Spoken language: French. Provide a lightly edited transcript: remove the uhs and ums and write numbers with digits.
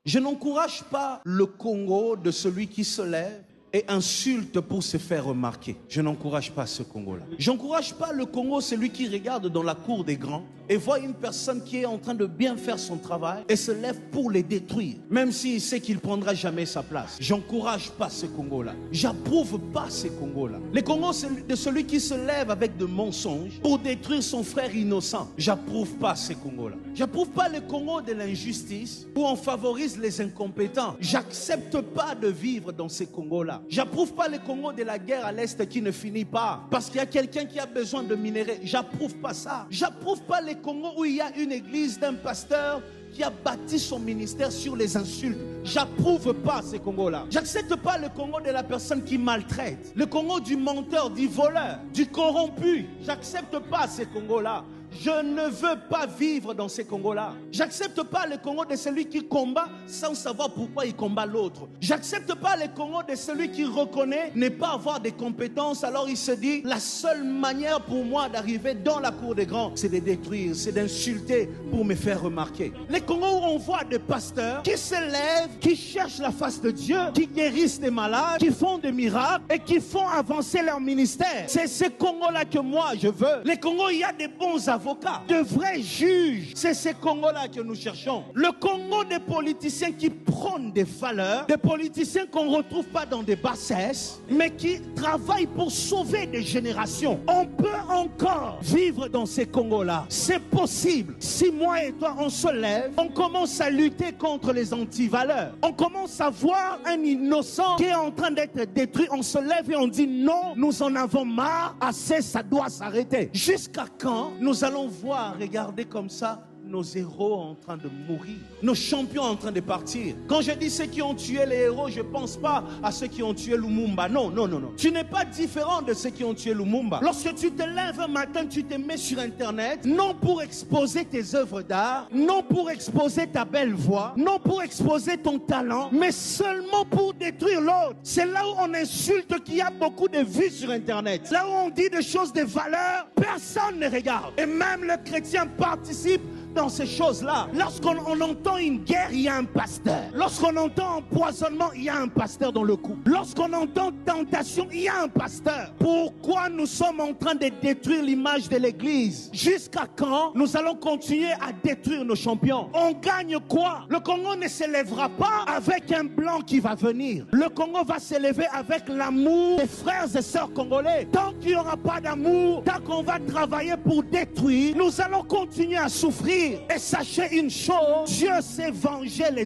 Je n'encourage pas le Congo de celui qui se lève et insulte pour se faire remarquer. Je n'encourage pas ce Congo-là. J'encourage pas le Congo, celui qui regarde dans la cour des grands et voit une personne qui est en train de bien faire son travail et se lève pour les détruire, même s'il sait qu'il ne prendra jamais sa place. J'encourage pas ce Congo-là. J'approuve pas ce Congo-là. Le Congo, c'est de celui qui se lève avec de mensonges pour détruire son frère innocent. J'approuve pas ce Congo-là. J'approuve pas le Congo de l'injustice où on favorise les incompétents. J'accepte pas de vivre dans ce Congo-là. J'approuve pas le Congo de la guerre à l'Est qui ne finit pas parce qu'il y a quelqu'un qui a besoin de minerais. J'approuve pas ça. J'approuve pas le Congo où il y a une église d'un pasteur qui a bâti son ministère sur les insultes. J'approuve pas ce Congo-là. J'accepte pas le Congo de la personne qui maltraite. Le Congo du menteur, du voleur, du corrompu. J'accepte pas ce Congo-là. Je ne veux pas vivre dans ces Congos-là. J'accepte pas le Congo de celui qui combat sans savoir pourquoi il combat l'autre. J'accepte pas le Congo de celui qui reconnaît ne pas avoir des compétences. Alors il se dit, la seule manière pour moi d'arriver dans la cour des grands, c'est de détruire, c'est d'insulter pour me faire remarquer. Les Congos où on voit des pasteurs qui se lèvent, qui cherchent la face de Dieu, qui guérissent des malades, qui font des miracles et qui font avancer leur ministère. C'est ce Congo-là que moi je veux. Les Congos, il y a des bons avocats, de vrais juges. C'est ce Congo-là que nous cherchons. Le Congo des politiciens qui prônent des valeurs, des politiciens qu'on ne retrouve pas dans des bassesses, mais qui travaillent pour sauver des générations. On peut encore vivre dans ces Congos-là. C'est possible. Si moi et toi, on se lève, on commence à lutter contre les antivaleurs. On commence à voir un innocent qui est en train d'être détruit. On se lève et on dit non, nous en avons marre, assez, ça doit s'arrêter. Jusqu'à quand nous allons voir, regarder comme ça, nos héros en train de mourir, nos champions en train de partir. Quand je dis ceux qui ont tué les héros, je ne pense pas à ceux qui ont tué Lumumba. Non, non, non, non. Tu n'es pas différent de ceux qui ont tué Lumumba. Lorsque tu te lèves un matin, tu te mets sur Internet, non pour exposer tes œuvres d'art, non pour exposer ta belle voix, non pour exposer ton talent, mais seulement pour détruire l'autre. C'est là où on insulte qu'il y a beaucoup de vues sur Internet. Là où on dit des choses de valeur, personne ne regarde. Et même les chrétiens participent dans ces choses-là. Lorsqu'on entend une guerre, il y a un pasteur. Lorsqu'on entend empoisonnement, il y a un pasteur dans le coup. Lorsqu'on entend tentation, il y a un pasteur. Pourquoi nous sommes en train de détruire l'image de l'Église? Jusqu'à quand nous allons continuer à détruire nos champions? On gagne quoi? Le Congo ne se lèvera pas avec un blanc qui va venir. Le Congo va se lever avec l'amour des frères et sœurs congolais. Tant qu'il n'y aura pas d'amour, tant qu'on va travailler pour détruire, nous allons continuer à souffrir. Et sachez une chose, Dieu s'est vengé les